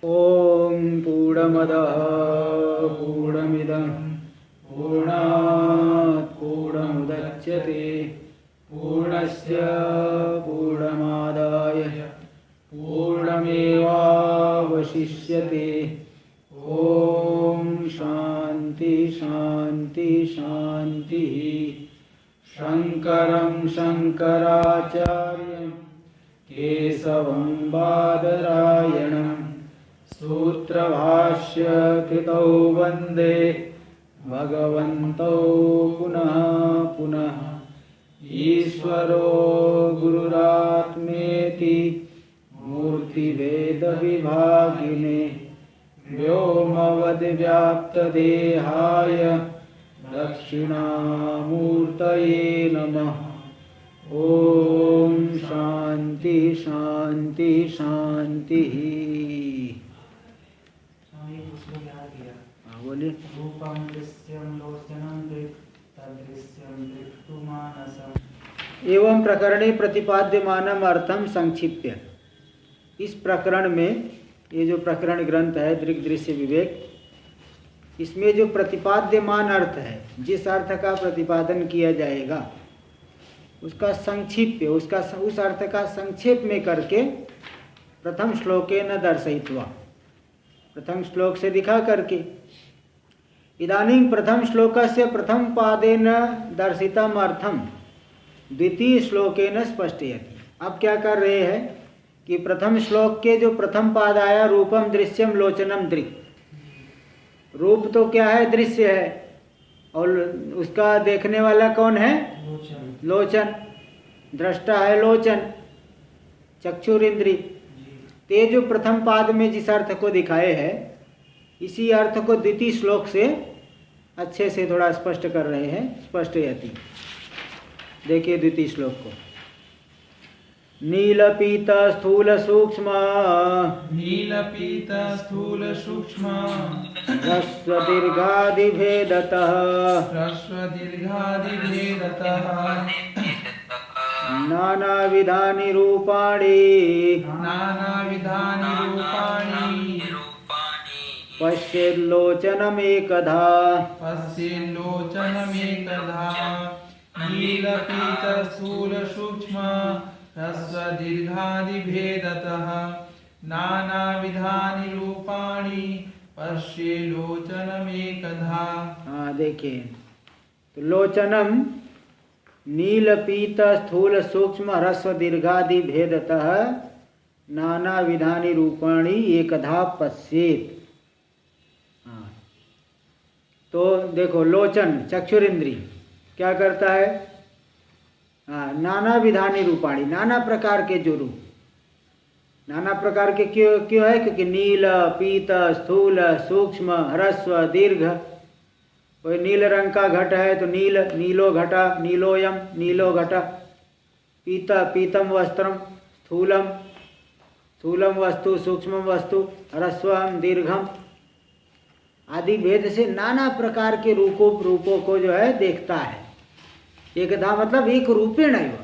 ओम पूर्णमदः पूर्णमिदं पूर्णात् पूर्णमुदच्यते पूर्णस्य पूर्णमादाय पूर्णमेवावशिष्यते। ओम शांति शांति शांति। शंकरं शंकराचार्यं केशवं बादरायणं सूत्रभाष्य कृतौ वन्दे भगवन्तौ पुनः पुनः। ईश्वरो गुरुरात्मेति मूर्तिभेदविभागिने व्योमवद्व्याप्तदेहाय दक्षिणामूर्तये नमः। ओम शांति शांति शांति। बोलिए। रूपं दृश्यं लोचनं तदृश्यं दृक्तु मानसम्। एवं प्रकरणे प्रतिपाद्यमानम अर्थम संक्षिप्य। इस प्रकरण में, ये जो प्रकरण ग्रंथ है दृक् दृश्य विवेक, इसमें जो प्रतिपाद्यमान अर्थ है, जिस अर्थ का प्रतिपादन किया जाएगा उसका संक्षिप्य, उस अर्थ का संक्षेप में करके प्रथम श्लोके न दर्शयित्वा, प्रथम श्लोक से दिखा करके। इदानीं प्रथम श्लोकस्य प्रथम पादेन दर्शितम अर्थम द्वितीय श्लोकेन स्पष्टयति। अब क्या कर रहे हैं कि प्रथम श्लोक के जो प्रथम पाद आया, रूपम दृश्यम लोचनम दृक्, रूप तो क्या है? दृश्य है, और उसका देखने वाला कौन है? लोचन। दृष्टा है लोचन, चक्षुरिंद्री। ते जो प्रथम पाद में जिस अर्थ को दिखाए है, इसी अर्थ को द्वितीय श्लोक से अच्छे से थोड़ा स्पष्ट कर रहे हैं। स्पष्टयति। देखिए द्वितीय श्लोक को। नीलपीत स्थूल सूक्ष्म नीलपीत स्थूल सूक्ष्म ह्रस्व दीर्घादि भेदतः ह्रस्व दीर्घादि भेदतः नानाविधानि रूपाणि नानाविधानि रूपाणि पश्येल्लोचनमेकधा पश्येल्लोचनमेकधा। नीलपीत स्थूल सूक्ष्म ह्रस्व दीर्घादि भेदतः नानाविधानि रूपाणि पश्येल्लोचनमेकधा। हाँ देखिए, तो लोचनम नीलपीत स्थूल सूक्ष्म ह्रस्व दीर्घादि भेदतः नाना विधानि रूपाणि एकधा पश्येत। हाँ, तो देखो लोचन चक्षुरिंद्री क्या करता है? हाँ, नाना विधानि रूपाणि, नाना प्रकार के जो रूप, नाना प्रकार के क्यों है? क्योंकि नील पीत स्थूल सूक्ष्म ह्रस्व दीर्घ। कोई नील रंग का घट है तो नील, नीलो घटा, नीलोयम, नीलो घट। पीत पीतम वस्त्रम, स्थूलम, स्थूलम वस्तु, सूक्ष्म वस्तु, ह्रस्वम दीर्घम आदि भेद से नाना प्रकार के रूपों को जो है देखता है। एकधा मतलब एक रूपेण है।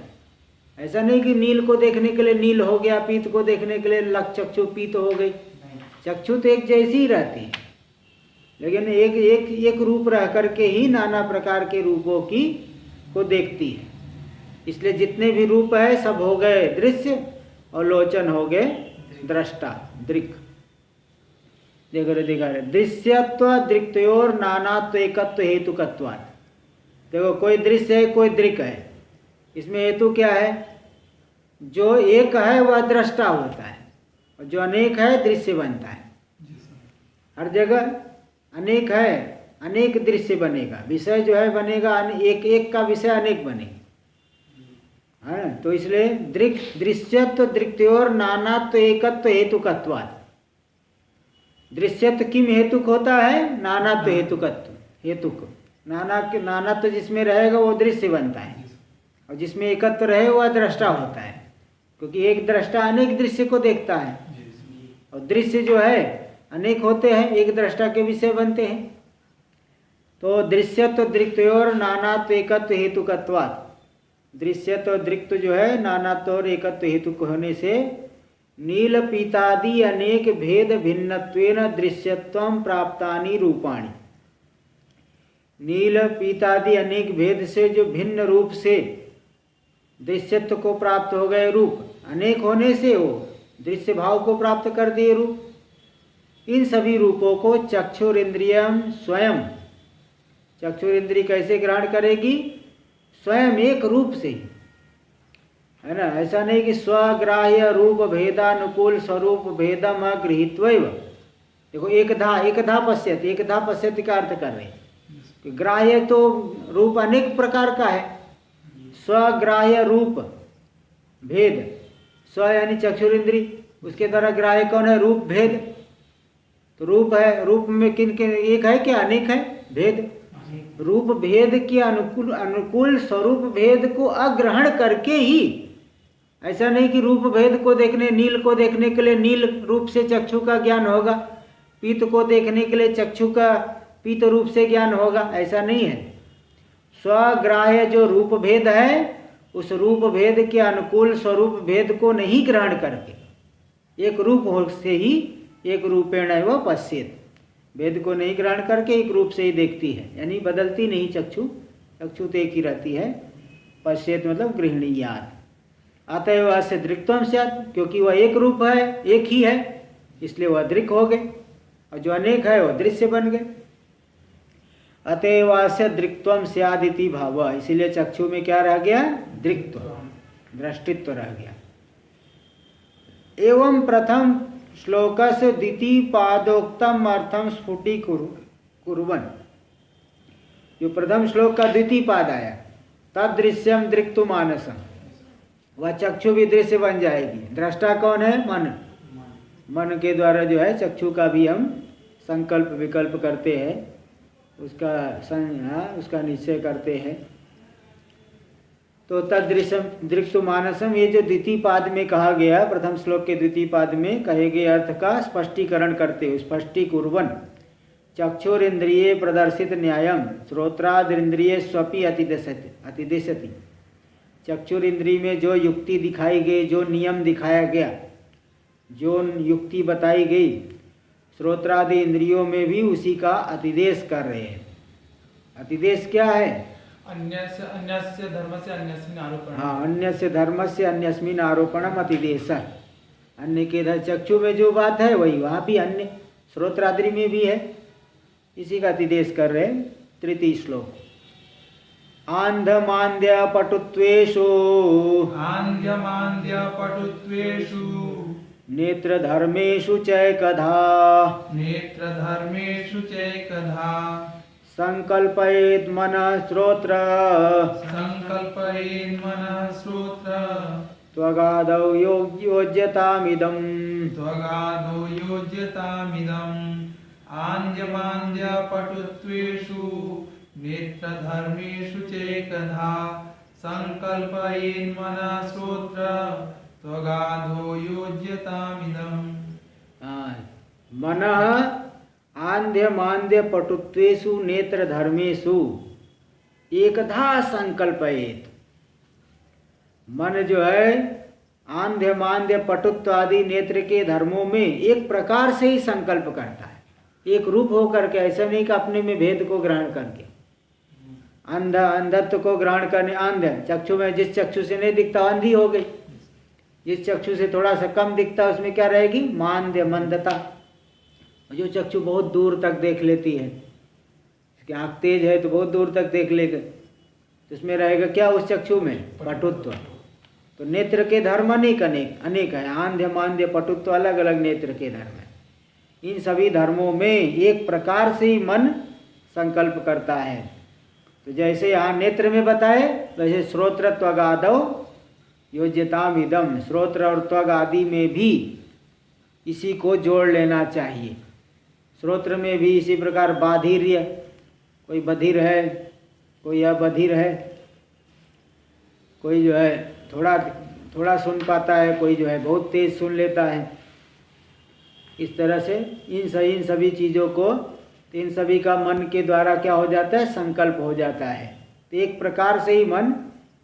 ऐसा नहीं कि नील को देखने के लिए नील हो गया, पीत को देखने के लिए लक चक्षु पीत हो गई। चक्षु तो एक जैसी ही रहती है, लेकिन एक रूप रह करके ही नाना प्रकार के रूपों की को देखती है। इसलिए जितने भी रूप है सब हो गए दृश्य, और लोचन हो गए दृष्टा, दृक्। देखो दिखा रहे दृश्यत्व दृक्तयोर नानात्व एकत्व हेतुकत्वात्। देखो कोई दृश्य है, कोई दृक् है, इसमें हेतु क्या है? जो एक है वह दृष्टा होता है, और जो अनेक है दृश्य बनता है। हर जगह अनेक है, अनेक दृश्य बनेगा, विषय जो है बनेगा, एक एक का विषय अनेक बनेगा। है तो इसलिए दृक् दृश्यत्व दृक्तयोर नानात्व एकत्व हेतुकत्वात्। दृश्यत्व किम हेतुक होता है? नानात्व हेतुकत्व, हेतुक। नानात्व जिसमें रहेगा वो दृश्य बनता है, और जिसमें एकत्व रहे वह दृष्टा होता है, क्योंकि एक दृष्टा अनेक दृश्य को देखता है, और दृश्य जो है अनेक होते हैं, एक दृष्टा के विषय बनते हैं। तो दृश्यत्व दृक्तयोर नानात्व एकत्व हेतुकत्वात्। दृश्यत्व दृक्त जो है नानात्व और एकत्व हेतु होने से नील पीतादि अनेक भेद भिन्नत्वेन दृश्यत्वं प्राप्तानि रूपाणि। नील पीतादि अनेक भेद से जो भिन्न रूप से दृश्यत्व को प्राप्त हो गए रूप, अनेक होने से वो दृश्य भाव को प्राप्त कर दिए रूप। इन सभी रूपों को चक्षुरिंद्रियम स्वयं, चक्षुरिंद्रिय कैसे ग्रहण करेगी? स्वयं एक रूप से, है ना। ऐसा नहीं कि स्वग्राह्य रूप भेदानुकूल स्वरूप भेदम गृहीत्वैव। देखो एकधा पश्यत, एकधा पश्यत का अर्थ कर रहे हैं कि ग्राह्य तो रूप अनेक प्रकार का है। स्वग्राह्य रूप भेद, स्व यानी चक्षुरिंद्रिय, उसके द्वारा ग्राह्य कौन है? रूप भेद। तो रूप है, रूप में किन किन एक है क्या? अनेक है भेद। रूप भेद के अनुकूल स्वरूप भेद को अग्रहण करके ही, ऐसा नहीं कि रूप भेद को देखने, नील को देखने के लिए नील रूप से चक्षु का ज्ञान होगा, पीत को देखने के लिए चक्षु का पीत रूप से ज्ञान होगा, ऐसा नहीं है। स्वग्राह्य जो रूप भेद है, उस रूप भेद के अनुकूल स्वरूप भेद को नहीं ग्रहण करके एक रूप से ही, एक रूपेण एवं पश्येत, भेद को नहीं ग्रहण करके एक रूप से ही देखती है, यानी बदलती नहीं चक्षु, चक्षु तो एक ही रहती है। पश्येत मतलब गृहणीयात। अतएव अस्य दृक्त्वम स्यात्, क्योंकि वह एक रूप है, एक ही है, इसलिए वह दृक् हो गए, और जो अनेक है वह दृश्य बन गए। अतएव अस्य दृक्त्वम स्यादिति भाव, इसीलिए चक्षु में क्या रह गया? दृक्त्व, दृष्टित्व रह गया। एवं प्रथम श्लोकस्य द्वितीय पादोक्तम अर्थम स्फुटीकुर्वन्, जो प्रथम श्लोक का द्वितीय पाद आया, तदृश्यम दृक्तु मानसम, वह चक्षु भी दृश्य बन जाएगी। दृष्टा कौन है? मन। मन के द्वारा जो है चक्षु का भी हम संकल्प विकल्प करते हैं, उसका निश्चय करते हैं। तो तदृश्यम दृक्तु मानसम, ये जो द्वितीय पाद में कहा गया, प्रथम श्लोक के द्वितीय पाद में कहे गए अर्थ का स्पष्टीकरण करते हुए, स्पष्टीकुर्वन् चक्षुरिंद्रिये प्रदर्शित न्यायम श्रोत्रादिंद्रिये स्वपि अतिदिशति। चक्षुरिंद्रिय में जो युक्ति दिखाई गई, जो नियम दिखाया गया, जो युक्ति बताई गई, श्रोत्रादि इंद्रियों में भी उसी का अतिदेश कर रहे हैं। अतिदेश क्या है? अन्यस्य धर्मस्य अन्यस्मिन् आरोपणम्। हाँ, अन्यस्य धर्मस्य अन्यस्मिन् आरोपणम् अतिदेशः। अन्य के इधर चक्षु में जो बात है वही वहाँ भी अन्य श्रोत्रादि में भी है, इसी का अतिदेश कर रहे हैं। तृतीय श्लोक। आंधमांद्य पटुत्वेषु नेत्र धर्मेषु चैकधा संकल्पयेत् मनः श्रोत्र त्वगादौ योज्यतामिदम् आंद्यमांद्य पटुत्वेषु नेत्रधर्मेषु चैकधा संकल्पयेन् मनः श्रोत्र त्वगादौ योज्यतामिदम्। मनः आंध्य मांद्य पटुत्वेषु नेत्र धर्मेषु एकधा संकल्पयेत्। मन जो है आंध्य मांद्य पटुत्व आदि नेत्र के धर्मों में एक प्रकार से ही संकल्प करता है, एक रूप होकर के। ऐसा नहीं कि अपने में भेद को ग्रहण करके, अंधत्व को ग्रहण करने, अंध चक्षु में जिस चक्षु से नहीं दिखता अंधी हो गई, जिस चक्षु से थोड़ा सा कम दिखता उसमें क्या रहेगी? मांद्य, मंदता। जो चक्षु बहुत दूर तक देख लेती है, इसकी आँख तेज है तो बहुत दूर तक देख लेगा, तो इसमें रहेगा क्या? उस चक्षु में पटुत्व। तो नेत्र के धर्म अनेक है। आंध्य मांद्य पटुत्व अलग अलग नेत्र के धर्म है। इन सभी धर्मों में एक प्रकार से ही मन संकल्प करता है। तो जैसे यहाँ नेत्र में बताए, वैसे श्रोत्र त्वगादौ योज्यताम इदम, श्रोत्र और त्वग आदि में भी इसी को जोड़ लेना चाहिए। श्रोत्र में भी इसी प्रकार बाधिर्य, कोई बधिर है, कोई अबधिर है, कोई जो है थोड़ा सुन पाता है, कोई जो है बहुत तेज सुन लेता है। इस तरह से इन सभी चीज़ों को, इन सभी का मन के द्वारा क्या हो जाता है? संकल्प हो जाता है। तो एक प्रकार से ही मन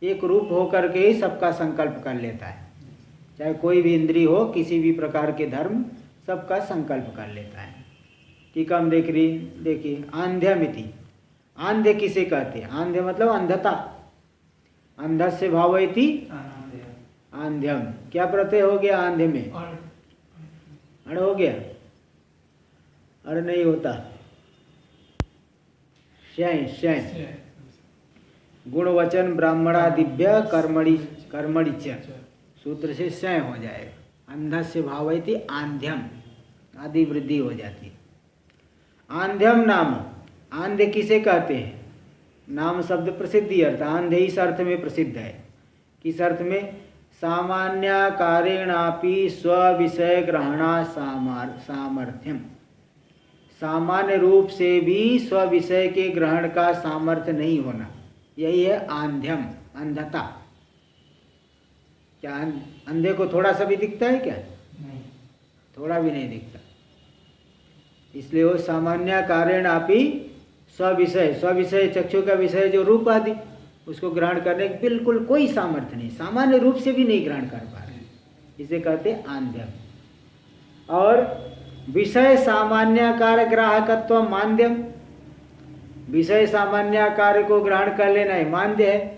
एक रूप होकर के ही सबका संकल्प कर लेता है। चाहे कोई भी इंद्रिय हो, किसी भी प्रकार के धर्म सबका संकल्प कर लेता है। टीका हम देखिए आंध्यमिति। आंध्य किसे कहते हैं? आंध्य मतलब अंधता। अंधस्य भावयति आंध्यम। क्या प्रत्यय हो गया आंध्य में? अड़ हो गया? अड़ नहीं होता, शय शय। गुणवचन ब्राह्मणादिभ्य कर्मणि च सूत्र से शय हो जाएगा। अंधस्य भावयति आंध्यम, आदि वृद्धि हो जाती है। आंध्यम नाम, आंध्य किसे कहते हैं? नाम शब्द प्रसिद्धि अर्थ, आंध्य इस अर्थ में प्रसिद्ध है। किस अर्थ में? सामान्याकारेणापि स्विषय ग्रहणा सामर्थ्यम। सामान्य रूप से भी स्विषय के ग्रहण का सामर्थ्य नहीं होना, यही है आंध्यम, अंधता। क्या अंधे को थोड़ा सा भी दिखता है क्या? नहीं, थोड़ा भी नहीं दिखता। इसलिए वो सामान्याकारेणापि स्विषय चक्षु का विषय जो रूप आदि, उसको ग्रहण करने की बिल्कुल कोई सामर्थ्य नहीं, सामान्य रूप से भी नहीं ग्रहण कर पा रहे, इसे कहते आंध्यम। और विषय सामान्याकार ग्राहकत्व मांद्यम। विषय सामान्याकार को ग्रहण कर लेना है मांद्य है।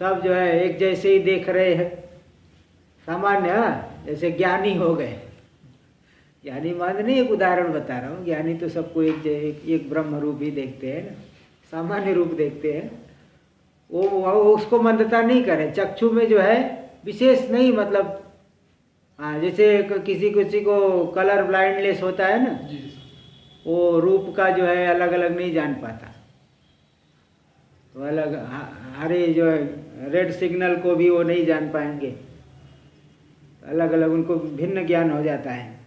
सब जो है एक जैसे ही देख रहे हैं, सामान्य, जैसे ज्ञानी हो गए। ज्ञानी मांद्य नहीं, एक उदाहरण बता रहा हूँ। ज्ञानी तो सबको एक ब्रह्म रूप ही देखते हैं ना, सामान्य रूप देखते हैं। वो उसको मंदता नहीं करे। चक्षु में जो है विशेष नहीं, मतलब हाँ, जैसे किसी को कलर ब्लाइंडनेस होता है ना, वो रूप का जो है अलग अलग नहीं जान पाता। तो अलग हरे जो है रेड सिग्नल को भी वो नहीं जान पाएंगे, अलग अलग उनको भिन्न ज्ञान हो जाता है।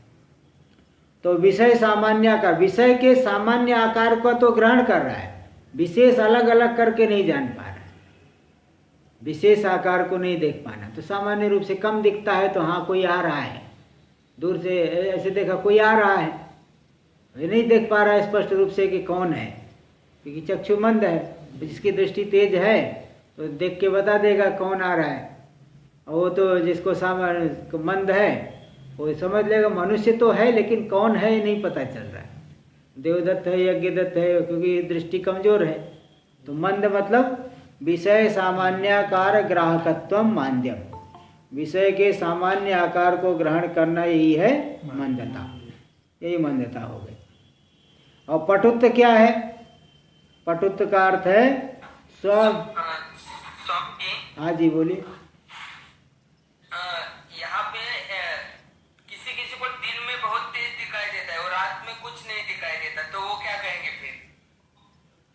तो विषय सामान्य आकार, विषय के सामान्य आकार को तो ग्रहण कर रहा है, विशेष अलग अलग करके नहीं जान पा रहा है। विशेष आकार को नहीं देख पाना, तो सामान्य रूप से कम दिखता है तो हाँ कोई आ रहा है, दूर से ऐसे देखा कोई आ रहा है, ये नहीं देख पा रहा है स्पष्ट रूप से कि कौन है, क्योंकि चक्षु मंद है। जिसकी दृष्टि तेज है तो देख के बता देगा कौन आ रहा है, और वो तो जिसको सामान्य मंद है वो समझ लेगा मनुष्य तो है, लेकिन कौन है ये नहीं पता चल रहा है, देवदत्त है यज्ञदत्त है, क्योंकि दृष्टि कमजोर है। तो मंद मतलब विषय सामान्याकार ग्राहकत्व मांद्यम, विषय के सामान्य आकार को ग्रहण करना यही है मंदता, यही मंदता हो गई। और पटुत्व क्या है? पटुत्व का अर्थ है स्व। हाँ जी बोलिए। यहाँ पे किसी किसी को दिन में बहुत तेज दिखाई देता है और रात में कुछ नहीं दिखाई देता, तो वो क्या कहेंगे फिर?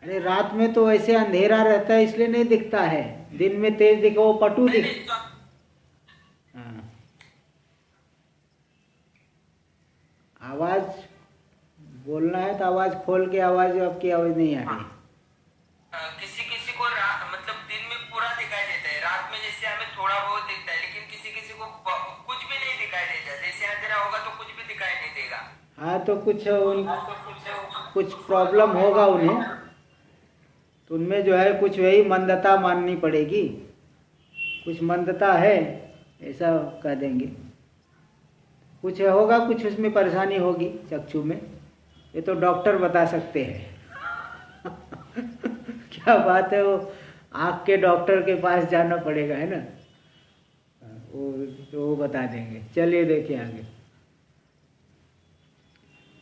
अरे रात में तो ऐसे अंधेरा रहता है इसलिए नहीं दिखता है, दिन में तेज दिखा वो पटु दिख। हाँ, आवाज बोलना है तो आवाज खोल के, आवाज आपकी आवाज नहीं आ रही। किसी किसी को मतलब दिन में पूरा दिखाई देता है, रात में जैसे हमें थोड़ा बहुत दिखता है, लेकिन किसी किसी को कुछ भी नहीं दिखाई देता, जैसे अंधेरा होगा तो कुछ भी दिखाई नहीं देगा। हाँ तो कुछ प्रॉब्लम होगा उन्हें, तो उनमें जो है कुछ वही मंदता माननी पड़ेगी, कुछ मंदता है ऐसा कह देंगे। कुछ होगा, कुछ उसमें परेशानी होगी चक्षु में, ये तो डॉक्टर बता सकते हैं। क्या बात है, वो आँख के डॉक्टर के पास जाना पड़ेगा, है ना, वो बता देंगे। चलिए देखिए आगे।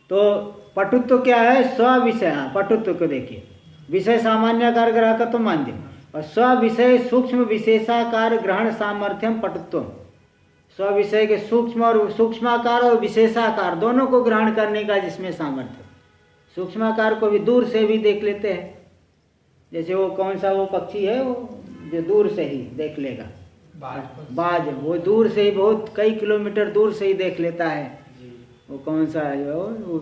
तो पटुत्व क्या है? स्व विषय। हाँ, पटुत्व को देखिए, विषय सामान्याकार ग्राहकत्व मांद्यम और स्व विषय सूक्ष्म विशेषाकार ग्रहण सामर्थ्यम पटुत्व। स्व विषय के सूक्ष्म और सूक्ष्माकार और विशेषाकार दोनों को ग्रहण करने का जिसमें सामर्थ्य। सूक्ष्माकार को भी दूर से भी देख लेते हैं, जैसे वो कौन सा वो पक्षी है वो जो दूर से ही देख लेगा, बाज, वो दूर से ही बहुत कई किलोमीटर दूर से ही देख लेता है वो कौन सा है वो,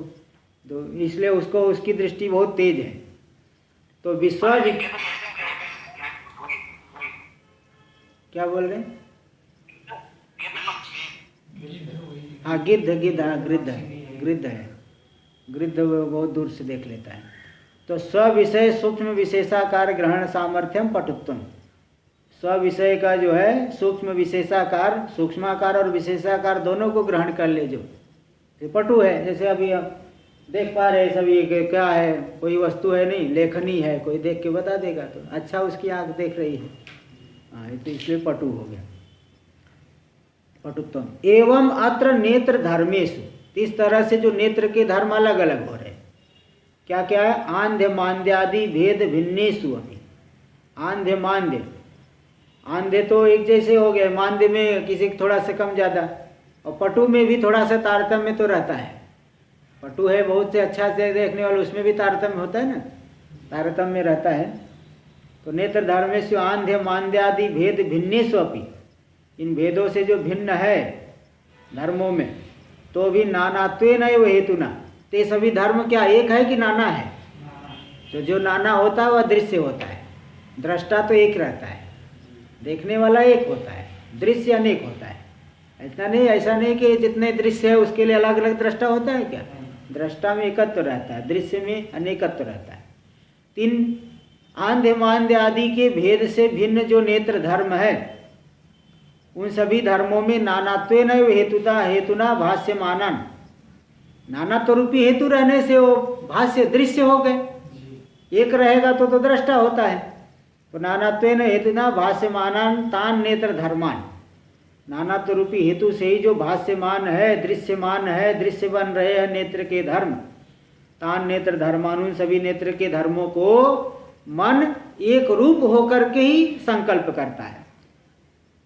तो इसलिए उसको उसकी दृष्टि बहुत तेज है। तो विश्व क्या बोल रहे हैं? हाँ गिद्ध, हाँ गिद्ध है, गिद्ध बहुत दूर से देख लेता है। तो स्व विषय सूक्ष्म विशेषाकार ग्रहण सामर्थ्यम पटुत्वम, स्विषय का जो है सूक्ष्म विशेषाकार, सूक्ष्माकार और विशेषाकार दोनों को ग्रहण कर ले जो पटु है। जैसे अभी हम देख पा रहे हैं सभी क्या है, कोई वस्तु है नहीं, लेखनी है, कोई देख के बता देगा तो अच्छा उसकी आंख देख रही है, हाँ, तो इसलिए पटु हो गया, पटुत्वम। एवं अत्र नेत्र धर्मेशु, इस तरह से जो नेत्र के धर्म अलग अलग हो रहे हैं, क्या क्या है, आंध्य मांद्यादि भेद भिन्नेशु। अभी आंध्य मांद्य, आंधे तो एक जैसे हो गए, मांद्य में किसी थोड़ा सा कम ज़्यादा, और पटु में भी थोड़ा सा तारतम्य तो रहता है। पटु है बहुत से अच्छा से देखने वाले, उसमें भी तारतम्य होता है ना, तारतम्य रहता है। तो नेत्र धर्मेशु आंध्य मांद्यादि भेद भिन्नेषु अपि, इन भेदों से जो भिन्न है धर्मों में, तो भी नानात्वेन एव हेतुना, ते सभी धर्म क्या एक है कि नाना है? तो जो नाना होता है वह दृश्य होता है, दृष्टा तो एक रहता है, देखने वाला एक होता है, दृश्य अनेक होता है। ऐसा नहीं कि जितने दृश्य है उसके लिए अलग अलग दृष्टा होता है क्या? दृष्टा में एकत्व रहता है, दृश्य में अनेकत्व रहता है। तीन आंध्य मांद्य आदि के भेद से भिन्न जो नेत्र धर्म है, उन सभी धर्मों में नानात्वेन हेतुता हेतुना भाष्यमानन, नानात्व रूपी हेतु रहने से वो भाष्य दृश्य हो गए, एक रहेगा तो दृष्टा होता है। तो नानात्वेन हेतुना भाष्यमानन तान नेत्र धर्मान, नानात्व रूपी हेतु से ही जो भाष्यमान है, दृश्यमान है, दृश्य बन रहे हैं नेत्र के धर्म, तान नेत्र धर्मान, उन सभी नेत्र के धर्मों को मन एक रूप होकर के ही संकल्प करता है।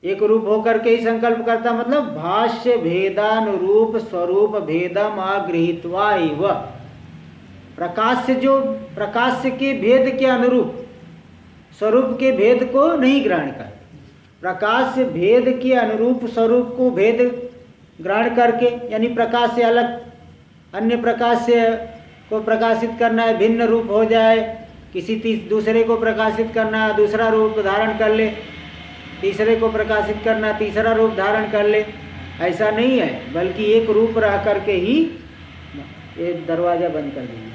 एक रूप होकर के ही संकल्प करता मतलब भाष्य भेदानुरूप स्वरूप भेदम आगृहीत्वा एव, प्रकाश्य जो प्रकाश्य के भेद के अनुरूप स्वरूप के भेद को नहीं ग्रहण कर, प्रकाश भेद के अनुरूप स्वरूप को भेद ग्रहण करके, यानी प्रकाश से अलग अन्य प्रकाश से को प्रकाशित करना है, भिन्न रूप हो जाए, किसी दूसरे को प्रकाशित करना है, दूसरा रूप धारण कर ले, तीसरे को प्रकाशित करना, तीसरा रूप धारण कर ले, ऐसा नहीं है, बल्कि एक रूप रह करके ही। एक दरवाजा बंद कर दीजिए,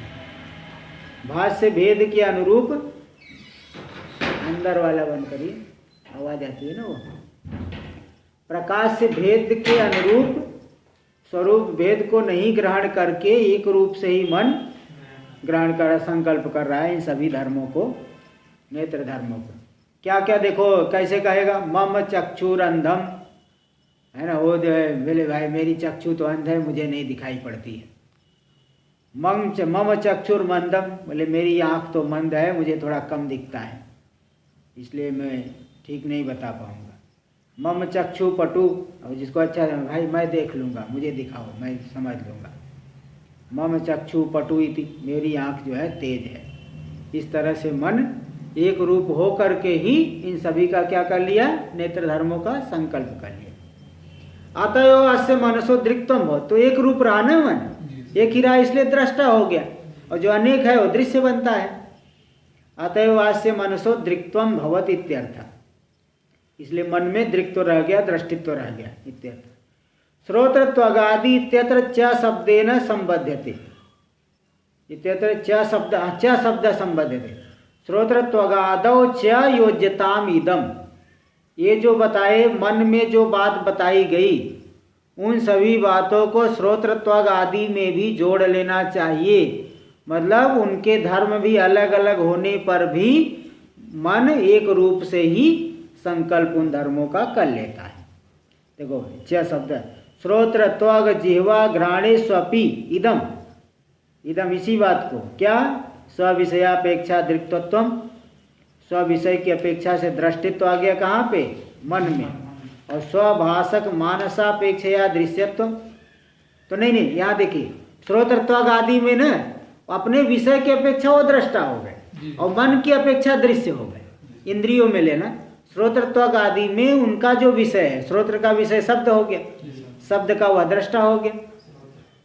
भाष्य भेद के अनुरूप, अंदर वाला बंद करिए, आवाज आती है ना वो। प्रकाश से भेद के अनुरूप स्वरूप भेद को नहीं ग्रहण करके एक रूप से ही मन ग्रहण कर संकल्प कर रहा है इन सभी धर्मों को, नेत्र धर्मों को। क्या क्या देखो कैसे कहेगा, मम चक्षुर अंधम, है ना, वो जो है बोले भाई मेरी चक्षु तो अंध है, मुझे नहीं दिखाई पड़ती है। मम चक्षुर मंदम, बोले मेरी आँख तो मंद है, मुझे थोड़ा कम दिखता है, इसलिए मैं ठीक नहीं बता पाऊंगा। मम चक्षु पटु, और जिसको अच्छा है भाई मैं देख लूँगा, मुझे दिखाओ मैं समझ लूँगा। मम चक्षु पटु इति, मेरी आँख जो है तेज है। इस तरह से मन एक रूप हो करके ही इन सभी का क्या कर लिया, नेत्र धर्मों का संकल्प कर लिया। अतएव अस्य मनसो दृक्त्वम हो, तो एक रूप रहा ना मन, एक ही रहा इसलिए दृष्टा हो गया, और जो अनेक है वो दृश्य बनता है। अतएव अस्य मनसो दृक्त्वम भवत इत्यर्थ, इसलिए मन में दृक्त्व रह गया, दृष्टित्व रह गया इत्यर्थ। श्रोत्रत्वगादि इत्यत्र च शब्देन संबध्यते, इत्यत्र च शब्द संबध्यते, श्रोत्रत्वगादौ च योज्यताम इदम, ये जो बताए मन में जो बात बताई गई उन सभी बातों को श्रोत्रत्वग आदि में भी जोड़ लेना चाहिए। मतलब उनके धर्म भी अलग अलग होने पर भी मन एक रूप से ही संकल्प उन धर्मों का कर लेता है। देखो च शब्द, श्रोत्रत्वग जिह्वा घ्राणेष्वपि इदम, इदम इसी बात को क्या, स्विषयापेक्षा दृक्त्वत्व, स्विषय की अपेक्षा से दृष्टित्व आ गया कहाँ पे, मन में, और स्वभाषक मानसापेक्षया दृश्यत्व, तो नहीं यहाँ देखिए श्रोत्रत्वग आदि में ना अपने विषय की अपेक्षा वो दृष्टा हो गए और मन की अपेक्षा दृश्य हो गए। इंद्रियों में लेना, श्रोत्रत्वग आदि में उनका जो विषय है, श्रोत्र का विषय शब्द हो गया, शब्द का वह दृष्टा हो गया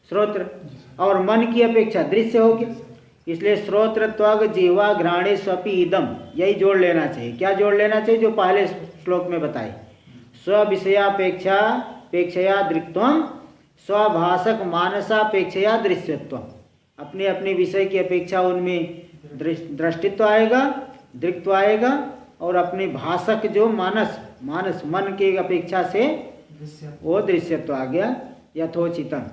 श्रोत्र, और मन की अपेक्षा दृश्य हो गया। इसलिए श्रोत्रत्वग जिह्वा घ्राणेष्वपि इदम, यही जोड़ लेना चाहिए। क्या जोड़ लेना चाहिए, जो पहले श्लोक में बताई, स्विषयापेक्षया दृक्त्वम स्वभाषक मानसापेक्षया दृश्यत्वम, अपने अपने विषय की अपेक्षा उनमें दृष्टित्व आएगा, दृक्त्व आएगा, और अपने भाषक जो मानस मन की अपेक्षा से वो दृश्यत्व आ गया यथोचितम।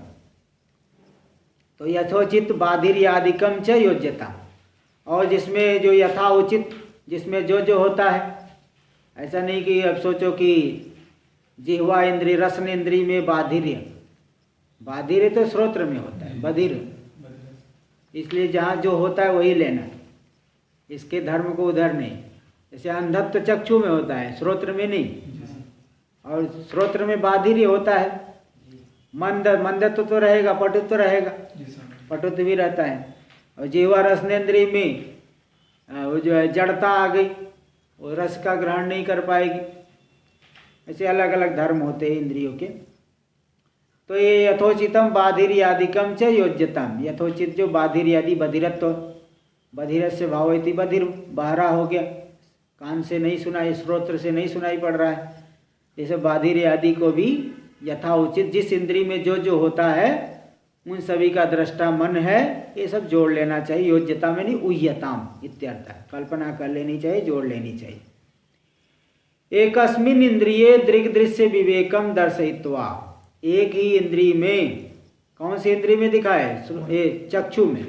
तो यथोचित बाधिर्यादिकम च योज्यता, और जिसमें जो यथा उचित, जिसमें जो होता है, ऐसा नहीं कि अब सोचो कि जिह्वा इंद्रिय रसन इंद्रिय में बाधिर्य तो श्रोत्र में होता है, बधिर, इसलिए जहाँ जो होता है वही लेना, इसके धर्म को उधर नहीं। जैसे अंधत्व चक्षु में होता है, श्रोत्र में नहीं, और श्रोत्र में बाधिर्य होता है, मंदत्व तो रहेगा, पटुत्व रहेगा, पटुत्व भी रहता है। और जीवा रसनेन्द्रिय में वो जो है जड़ता आ गई, वो रस का ग्रहण नहीं कर पाएगी। ऐसे अलग अलग धर्म होते हैं इंद्रियों के। तो ये यथोचितम बाधिर्यादिकम च योज्यतम, यथोचित जो बाधिर्यादि बधिरत्व, बधिरस्य भावयति बधिर, बहरा हो गया, कान से नहीं सुनाई, श्रोत्र से नहीं सुनाई पड़ रहा है, जैसे बाधिर्यादि को भी यथा उचित जिस इंद्रिय में जो होता है उन सभी का दृष्टा मन है, ये सब जोड़ लेना चाहिए। योज्यता में नहीं, उह्यताम इत्यर्थ, कल्पना कर लेनी चाहिए, जोड़ लेनी चाहिए। एकस्मिन् इंद्रिये दृग्दृश्य विवेकम दर्शयित्वा, एक ही इंद्रिय में, कौन सी इंद्रिय में दिखा है? चक्षु में,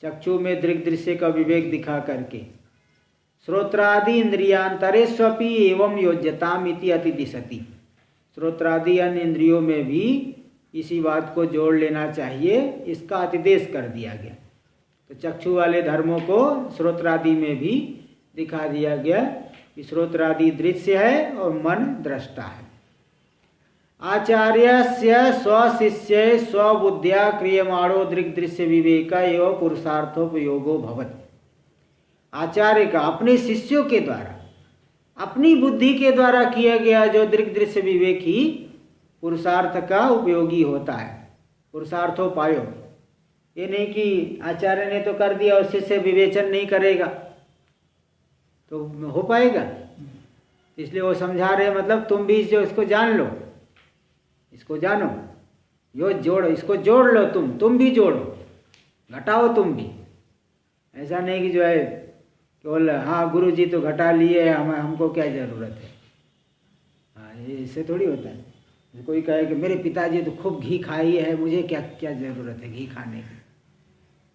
चक्षु में दृग्दृश्य का विवेक दिखा करके श्रोत्रादि इंद्रियांतरेष्वपि एवं योज्यताम इति अतिदिशति, श्रोत्रादि अन्य इंद्रियों में भी इसी बात को जोड़ लेना चाहिए, इसका अतिदेश कर दिया गया। तो चक्षु वाले धर्मों को श्रोत्रादि में भी दिखा दिया गया कि श्रोत्रादि दृश्य है और मन दृष्टा है। आचार्यस्य स्वशिष्ये स्वबुद्ध्या क्रियमाणो दृग्दृश्य विवेक एवं पुरुषार्थोपयोगो भवति, आचार्य का अपने शिष्यों के द्वारा, अपनी बुद्धि के द्वारा किया गया जो दृग्दृश्य विवेक ही पुरुषार्थ का उपयोगी होता है। पुरुषार्थोपायो, ये नहीं कि आचार्य ने तो कर दिया और शिष्य विवेचन नहीं करेगा तो हो पाएगा। इसलिए वो समझा रहे, मतलब तुम भी जो इसको जान लो, इसको जानो, यो जोड़ो, इसको जोड़ लो, तुम भी जोड़ो, घटाओ तुम भी। ऐसा नहीं कि जो है केवल हाँ गुरु जी तो घटा लिए, हमको क्या जरूरत है। हाँ, इससे थोड़ी होता है। कोई कहे कि मेरे पिताजी तो खूब घी खाई है, मुझे क्या क्या ज़रूरत है घी खाने की।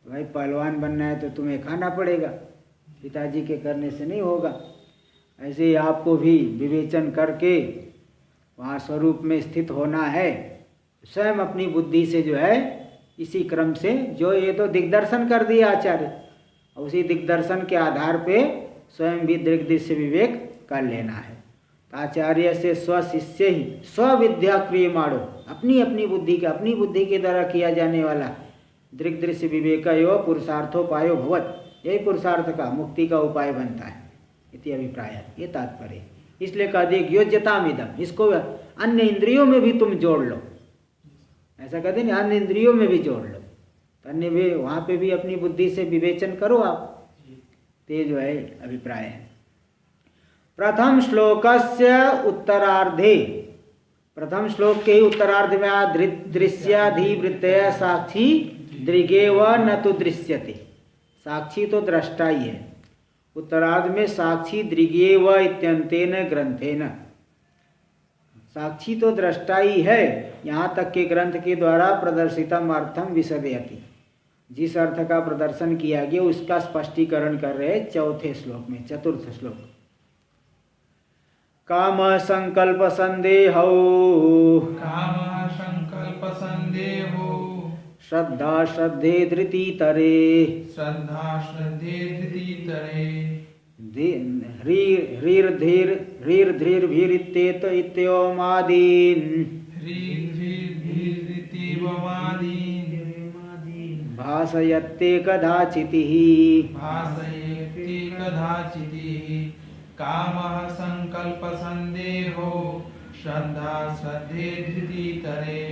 तो भाई पहलवान बनना है तो तुम्हें खाना पड़ेगा, पिताजी के करने से नहीं होगा। ऐसे ही आपको भी विवेचन करके वहाँ स्वरूप में स्थित होना है, स्वयं अपनी बुद्धि से जो है इसी क्रम से, जो ये तो दिग्दर्शन कर दिया आचार्य, उसी दिग्दर्शन के आधार पे स्वयं भी दृग्दृश्य विवेक कर लेना है। आचार्य से स्वशिष्य ही स्वविद्या क्रियमाणो, अपनी अपनी बुद्धि का, अपनी बुद्धि के द्वारा किया जाने वाला दृग्दृश्य विवेक एवं पुरुषार्थोपायो भवत, यही पुरुषार्थ का, मुक्ति का उपाय बनता है इति अभिप्राय, ये तात्पर्य। इसलिए कह दिए योज्यतामिदम, इसको अन्य इंद्रियों में भी तुम जोड़ लो, ऐसा कहते नहीं, अन्य इंद्रियों में भी जोड़ लो, तो अन्य भी वहाँ पे भी अपनी बुद्धि से विवेचन करो आप, ते जो है अभिप्राय है। प्रथम श्लोकस्य उत्तरार्धे, प्रथम श्लोक के ही उत्तरार्ध में दृश्याधिवृत्तया साक्षी दृगेव न तो दृश्यते, साक्षी तो दृष्टा ही है। उत्तरार्ध में साक्षी दृगेव इत्यंतेन ग्रंथेन, साक्षी तो दृष्टा ही है, यहाँ तक के ग्रंथ के द्वारा प्रदर्शितम अर्थम विशदयति, जिस अर्थ का प्रदर्शन किया गया उसका स्पष्टीकरण कर रहे चौथे श्लोक में, चतुर्थ श्लोक। काम संकल्प संदेहो, काम संकल्प संदेहो, श्रद्धा श्रद्धे धृति तरे, श्रद्धा श्रद्धे धृति तरे, ह्रीर धीर भीरित्येत इत्योमादीन, ह्रीर धीर भीरित्येवमादीन, भासयत्ते कदाचितिः, भासयत्ते कदाचितिः, कामः संकल्प संदेहो, श्रद्धा श्रद्धे धृति तरे,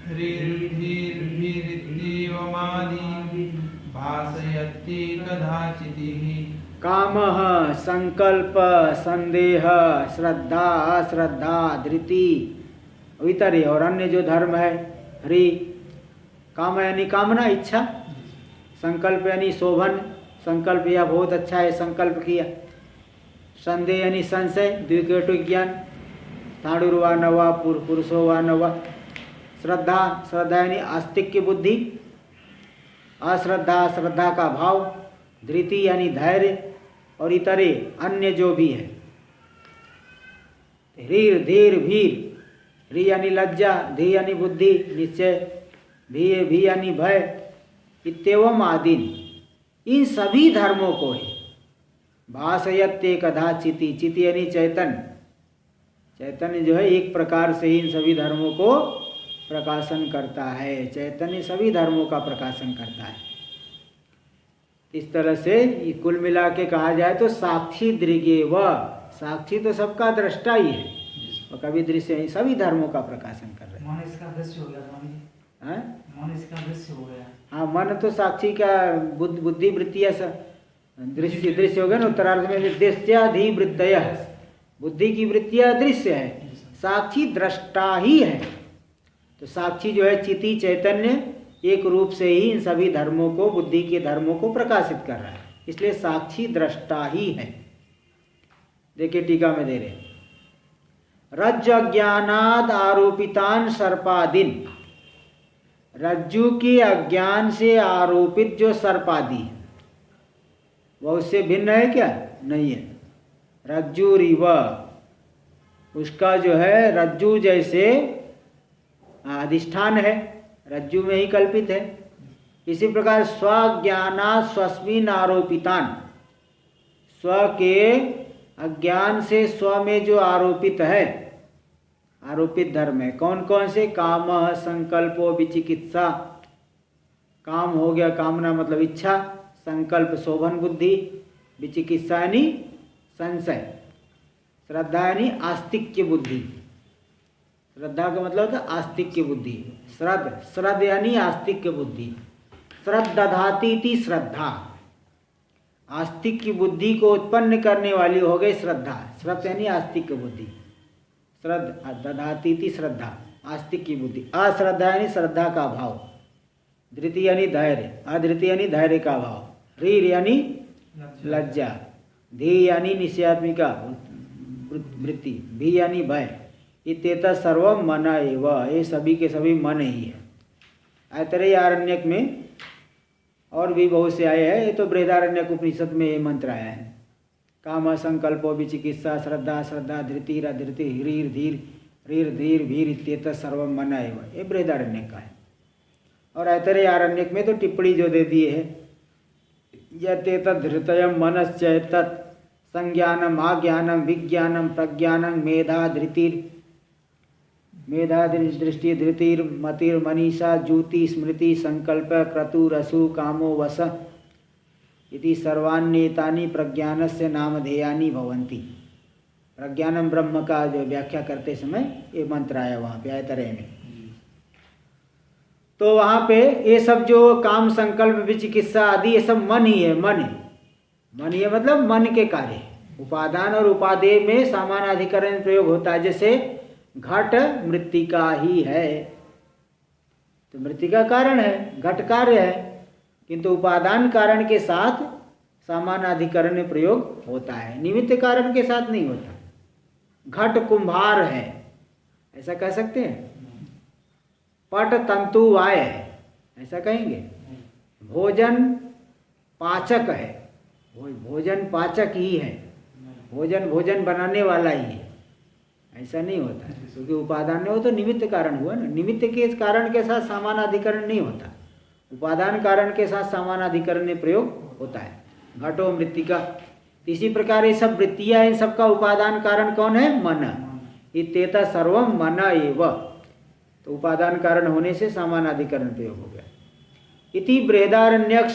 ह्रीर धीर भीरित्येवमादीन, भासयत्ते कदाचितिः। कामः संकल्प संदेह श्रद्धा अश्रद्धा धृति इतरे, और अन्य जो धर्म है, ह्री काम यानी कामना, इच्छा, संकल्प यानी शोभन, संकल्प या बहुत अच्छा है संकल्प किया, संदेह यानी संशय, द्विकटु ज्ञान, स्थाणुर्वा नवा पुरुषो वा नवा। श्रद्धा, श्रद्धा यानी आस्तिक की बुद्धि, अश्रद्धा, श्रद्धा का भाव, धृति यानी धैर्य, और इतरे अन्य जो भी है। रीर, धीर, भीर, री यानी लज्जा, धी यानी बुद्धि, निश्चय, भी यानी भय, इत्येवम आदीन, इन सभी धर्मों को है भासयत्ते कदाचिति, चिति यानी चैतन्य, चैतन्य जो है एक प्रकार से इन सभी धर्मों को प्रकाशन करता है। चैतन्य सभी धर्मों का प्रकाशन करता है। इस तरह से कुल मिला के कहा जाए तो साक्षी दृगेव, साक्षी तो सबका दृष्टा ही है और कभी दृश्य ही सभी धर्मों का प्रकाशन कर रहे हैं। मन इसका दृश्य हो गया स्वामी जी। हैं? मन इसका दृश्य हो गया। हाँ, मन तो साक्षी का बुद्धि वृत्तियाँ दृश्य, दृश्य हो गया ना। उत्तरार्ध में दृश्याधिवृत्तय, बुद्धि की वृत्तियाँ दृश्य है, साक्षी दृष्टा ही है। तो साक्षी जो है चिति चैतन्य एक रूप से ही इन सभी धर्मों को, बुद्धि के धर्मों को प्रकाशित कर रहा है, इसलिए साक्षी दृष्टा ही है। देखिए टीका में दे रहे हैं, रज्जु अज्ञानाद आरोपितान सर्पादीन, रज्जु के अज्ञान से आरोपित जो सर्पादि है वह उससे भिन्न है क्या? नहीं है। रज्जु रिव, उसका जो है रज्जु जैसे अधिष्ठान है, रज्जु में ही कल्पित है। इसी प्रकार स्वज्ञाना स्वस्मिन आरोपितान, स्व के अज्ञान से स्व में जो आरोपित है, आरोपित धर्म है कौन कौन से? काम, संकल्पो, विचिकित्सा, काम हो गया कामना मतलब इच्छा, संकल्प शोभन बुद्धि, विचिकित्सा यानी संशय, श्रद्धा यानी आस्तिक की बुद्धि, श्रद्धा का मतलब था आस्तिक की बुद्धि, श्रद्ध यानी आस्तिक की बुद्धि, श्रद्धाति इति श्रद्धा, आस्तिक की बुद्धि को उत्पन्न करने वाली हो गई श्रद्धा, श्रद्ध यानी आस्तिक की बुद्धि, श्रद्धाति इति श्रद्धा, आस्तिक की बुद्धि, अश्रद्धा यानी श्रद्धा का भाव, धृति यानी धैर्य, अधृति यानी धैर्य का भाव, रीर यानी लज्जा, धी यानी निश्चयात्मिका वृत्ति, भी यानी भय, इत्येतत् सर्वं मन एव, ये सभी के सभी मन ही है। ऐतरेय आरण्यक में और भी बहुत से आए हैं, ये तो बृहदारण्यक उपनिषद में ये मंत्र आया है। काम, संकल्पो, विचिकित्सा, श्रद्धा, श्रद्धा, धृति, अधृति, हीर, धीर, रीर, धीर, भीर, इत्येतत् सर्वं मन एव, ये बृहदारण्यक का है। और ऐतरेय आरण्यक में तो टिप्पणी जो दे दिए है, यतेतत् धृतयं मनश्चैतत् संज्ञानम आज्ञानम विज्ञानम प्रज्ञानम मेधा धृतिर, मेधा दृष्टि धृतिर मतिर मनीषा ज्योति स्मृति संकल्प क्रतु रसु कामो वस इति सर्वान्येतानि प्रज्ञानस्य नामधेयानि भवन्ति। प्रज्ञानम ब्रह्म का जो व्याख्या करते समय ये मंत्र आया वहाँ पे ऐतरेय में। तो वहाँ पे ये सब जो काम संकल्प विचिकित्सा आदि ये सब मन ही है, मन है, मन ही है मतलब मन के कार्य। उपादान और उपादेय में सामानाधिकरण प्रयोग होता है, जैसे घट मृत्तिका ही है तो मृत्तिका कारण है, घट कार्य है, किंतु उपादान कारण के साथ सामानाधिकरण में प्रयोग होता है, निमित्त कारण के साथ नहीं होता। घट कुंभार है ऐसा कह सकते हैं, पट तंतु वाय है ऐसा कहेंगे, भोजन पाचक है, भोजन पाचक ही है, भोजन भोजन बनाने वाला ही है, ऐसा नहीं होता है, क्योंकि उपादान नहीं हो तो निमित्त कारण हुआ ना। निमित्त के कारण के साथ सामानाधिकरण नहीं होता, उपादान कारण के साथ सामानाधिकरण में प्रयोग होता है। घटो मृत्तिका, इसी प्रकार ये सब वृत्तियां, इन सबका उपादान कारण कौन है? मन। इत्येतत् सर्वं मन एव, तो उपादान कारण होने से सामानाधिकरण प्रयोग हो गया। इति बृहदारण्यक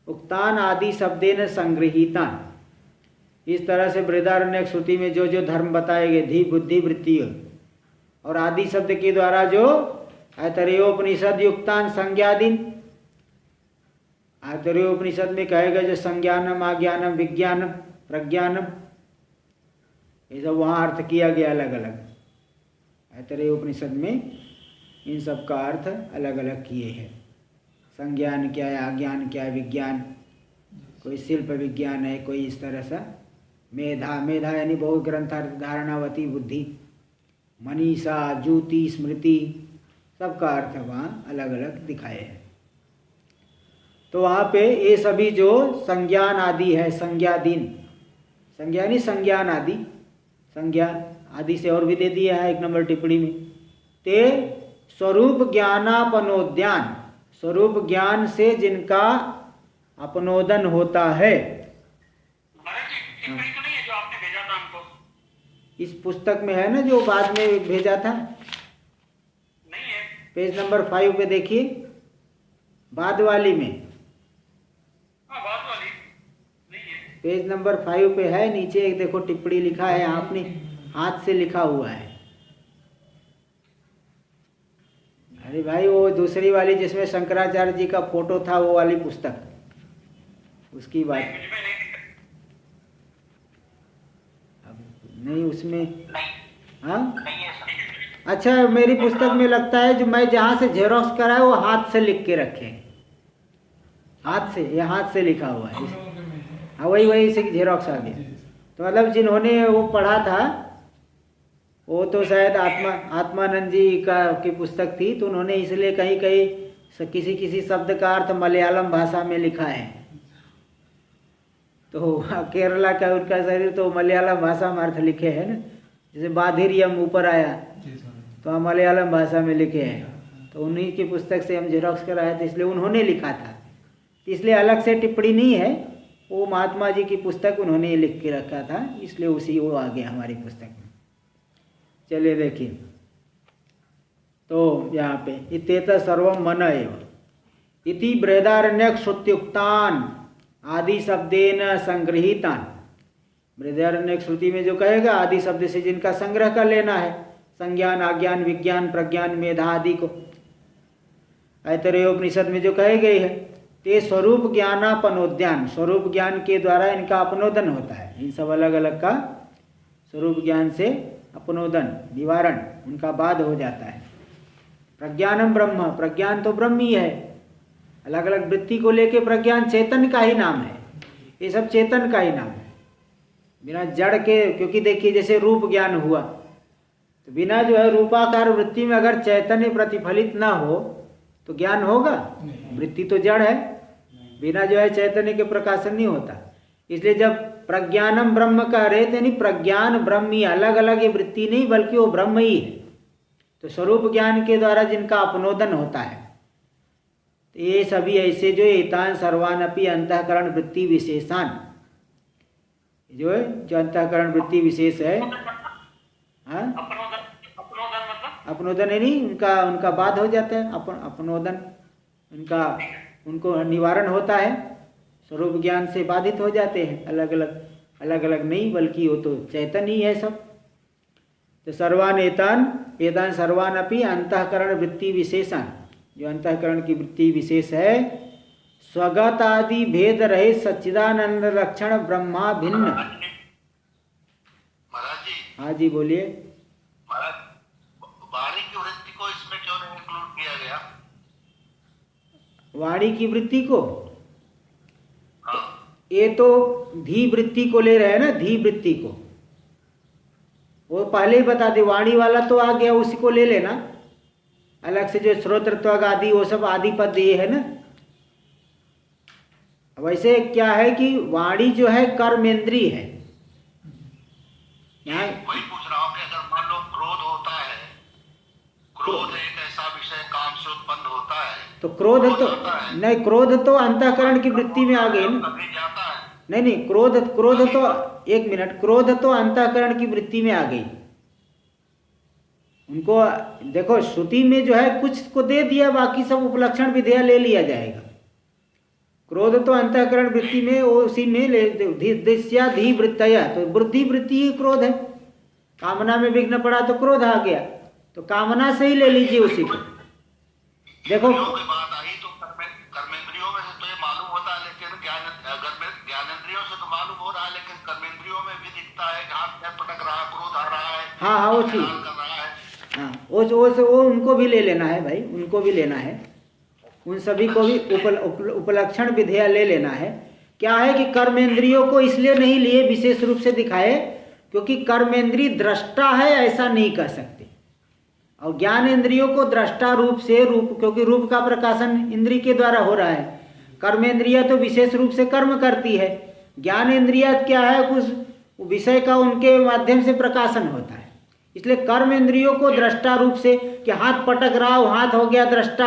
उक्तान आदि शब्देन संगृहीतान, इस तरह से बृहदारण्यक श्रुति में जो जो धर्म बताए गए, धी बुद्धि वृत्ति और आदि शब्द के द्वारा जो ऐतरेयोपनिषद युक्तान संज्ञादीन, ऐतरेयोपनिषद में कहेगा जो संज्ञानम आज्ञानम विज्ञानम प्रज्ञानम, ये सब वहाँ अर्थ किया गया अलग अलग। ऐतरेयोपनिषद में इन सब का अर्थ अलग अलग किए हैं। संज्ञान क्या है, आज्ञान क्या है, विज्ञान, कोई शिल्प विज्ञान है, कोई इस तरह सा मेधा, मेधा यानी बहुत ग्रंथार्थ, धारणावती बुद्धि, मनीषा, ज्योति, स्मृति, सबका अर्थ वहाँ अलग अलग दिखाए हैं। तो वहाँ पे ये सभी जो संज्ञान आदि है, संज्ञादीन, संज्ञा नहीं संज्ञान आदि, संज्ञा आदि से और भी दे दिया है 1 नंबर टिप्पणी में। ते स्वरूप ज्ञानापनोद्यान, स्वरूप ज्ञान से जिनका अपनोदन होता है। टिप्पणी तो नहीं है जो आपने भेजा था हमको? इस पुस्तक में है ना, जो बाद में भेजा था, नहीं है। पेज नंबर 5 पे देखिए, बाद वाली में, हाँ बात वाली नहीं है। पेज नंबर 5 पे है, नीचे एक देखो टिप्पणी लिखा है, आपने हाथ से लिखा हुआ है। अरे भाई वो दूसरी वाली जिसमें शंकराचार्य जी का फोटो था, वो वाली पुस्तक, उसकी बात। मुझ में नहीं दिखा। अब नहीं उसमें, हाँ नहीं है सर। अच्छा, मेरी पुस्तक में लगता है जो मैं जहाँ से जेरोक्स कराया वो हाथ से लिख के रखे हैं, हाथ से, ये हाथ से लिखा हुआ है। हम लोगों के में है। हाँ वही इसी की जेरोक्स आ गई। तो मतलब जिन्होंने वो पढ़ा था, वो तो शायद आत्मानंद जी की पुस्तक थी, तो उन्होंने इसलिए कहीं कहीं किसी शब्द का अर्थ मलयालम भाषा में लिखा है। तो केरला का उनका शरीर तो मलयालम भाषा में अर्थ लिखे हैं ना, जैसे बाधिरियम ऊपर आया जी सर। तो हम मलयालम भाषा में लिखे हैं। तो उन्हीं की पुस्तक से हम जेरोक्स कराए थे, इसलिए उन्होंने लिखा था, इसलिए अलग से टिप्पणी नहीं है, वो महात्मा जी की पुस्तक उन्होंने लिख के रखा था, इसलिए उसी वो आ गया हमारी पुस्तक में। चलिए देखिए, तो यहाँ पे इत्येत सर्वम मन एव इति बृहदारण्यक श्रुत्युक्तान आदि शब्देन संग्रहितान। बृहदारण्यक श्रुति में जो कहेगा आदि शब्द से जिनका संग्रह कर लेना है, संज्ञान, आज्ञान, विज्ञान, प्रज्ञान, मेधा आदि को। ऐतरेयोपनिषद में जो कहे गए है, ते स्वरूप ज्ञानापनोद्यान, स्वरूप ज्ञान के द्वारा इनका अपनोदन होता है। इन सब अलग अलग का स्वरूप ज्ञान से अपनोदन, निवारण, उनका बाद हो जाता है। प्रज्ञानम ब्रह्म, प्रज्ञान तो ब्रह्म ही है, अलग अलग वृत्ति को लेके प्रज्ञान चेतन का ही नाम है, ये सब चेतन का ही नाम है, बिना जड़ के। क्योंकि देखिए जैसे रूप ज्ञान हुआ, तो बिना जो है रूपाकार वृत्ति में अगर चैतन्य प्रतिफलित ना हो तो ज्ञान होगा? वृत्ति तो जड़ है, बिना जो है चैतन्य के प्रकाशन नहीं होता। इसलिए जब प्रज्ञानम ब्रह्म कह रहे थे, यानी प्रज्ञान ब्रह्म ही, अलग अलग ये वृत्ति नहीं बल्कि वो ब्रह्म ही है। तो स्वरूप ज्ञान के द्वारा जिनका अपनोदन होता है, तो ये सभी ऐसे जो एतान सर्वान अपि अंतःकरण वृत्ति विशेषान, जो है जो अंतःकरण वृत्ति विशेष है, हाँ अपनोदन मतलब अपनोदन है नहीं, उनका बाध हो जाता है, अपनोदन उनको निवारण होता है, स्वरूप ज्ञान से बाधित हो जाते हैं। अलग अलग नहीं बल्कि वो तो चैतन्य ही है सब। तो सर्वान एतान सर्वान अपि अंतःकरण वृत्ति विशेषान, जो अंतःकरण की वृत्ति विशेष है, स्वगत आदि भेद रहे सच्चिदानंद लक्षण ब्रह्मा भिन्न। महाराज जी, हाँ जी बोलिए। महाराज वाणी की वृत्ति को इसमें क्यों नहीं इंक्लूड किया गया? वाणी की वृत्ति को, हाँ, ये तो धी वृत्ति को ले रहे हैं ना, धी वृत्ति को, वो पहले ही बता दे, वाणी वाला तो आ गया, उसी को ले लेना। अलग से जो श्रोत्रत्वग आदि वो सब आदि पद ये है ना। वैसे क्या है कि वाणी जो है कर्मेंद्रीय है। यहाँ वही पूछ रहा हूँ कि अगर मान लो क्रोध होता है, क्रोध एक ऐसा विषय काम से उत्पन्न होता है, तो क्रोध तो नहीं, क्रोध तो अंतःकरण की वृत्ति में आ गई ना। कभी जाता है। नहीं, क्रोध तो, एक मिनट, क्रोध तो अंतःकरण की वृत्ति में आ गई। उनको देखो श्रुति में जो है कुछ को दे दिया, बाकी सब उपलक्षण विधेय ले लिया जाएगा। क्रोध तो अंतःकरण वृत्ति में, उसी में ले दृश्या धी वृत्तया, तो बुद्धि वृत्ति ही क्रोध है। कामना में विघ्न पड़ा तो क्रोध आ गया, तो कामना से ही ले लीजिए उसी को। देखो इंद्रियों की बात आई तो कर्मेंद्रियों में से तो ये मालूम होता है, लेकिन ज्ञानेंद्रियों से तो मालूम हो रहा है, लेकिन कर्मेंद्रियों में भी दिखता है कि हाथ में पटक रहा, क्रोध आ रहा है, हाँ वो ठीक, कर रहा है। हाँ वो उनको भी ले लेना है भाई, उनको भी लेना है, उन सभी को भी उपलक्षण विधेय ले लेना है। क्या है कि कर्मेंद्रियों को इसलिए नहीं लिए विशेष रूप से दिखाए क्योंकि कर्मेंद्रीय दृष्टा है ऐसा नहीं कह सकते, और ज्ञान इंद्रियों को दृष्टा रूप से क्योंकि रूप का प्रकाशन इंद्रिय के द्वारा हो रहा है। कर्मेंद्रिया तो विशेष रूप से कर्म करती है, ज्ञान इंद्रिया क्या है उस विषय का उनके माध्यम से प्रकाशन होता है। इसलिए कर्म इंद्रियों को दृष्टा रूप से कि हाथ पटक रहा हो हाथ हो गया दृष्टा,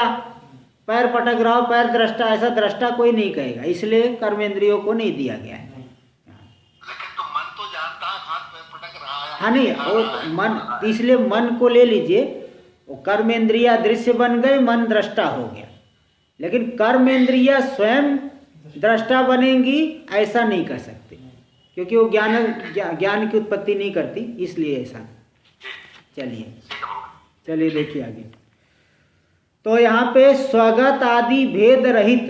पैर पटक रहा हो पैर दृष्टा, ऐसा दृष्टा कोई नहीं कहेगा, इसलिए कर्म इंद्रियों को नहीं दिया गया है। लेकिन तो मन तो जानता है हाथ पैर पटक रहा है। हाँ नहीं, वो मन, इसलिए मन को ले लीजिए, वो कर्म इंद्रिया दृश्य बन गए, मन दृष्टा हो गया, लेकिन कर्म इंद्रिया स्वयं दृष्टा बनेंगी ऐसा नहीं कर सकते क्योंकि वो ज्ञान की उत्पत्ति नहीं करती, इसलिए ऐसा। चलिए देखिए आगे। तो यहाँ पे स्वगत आदि भेद रहित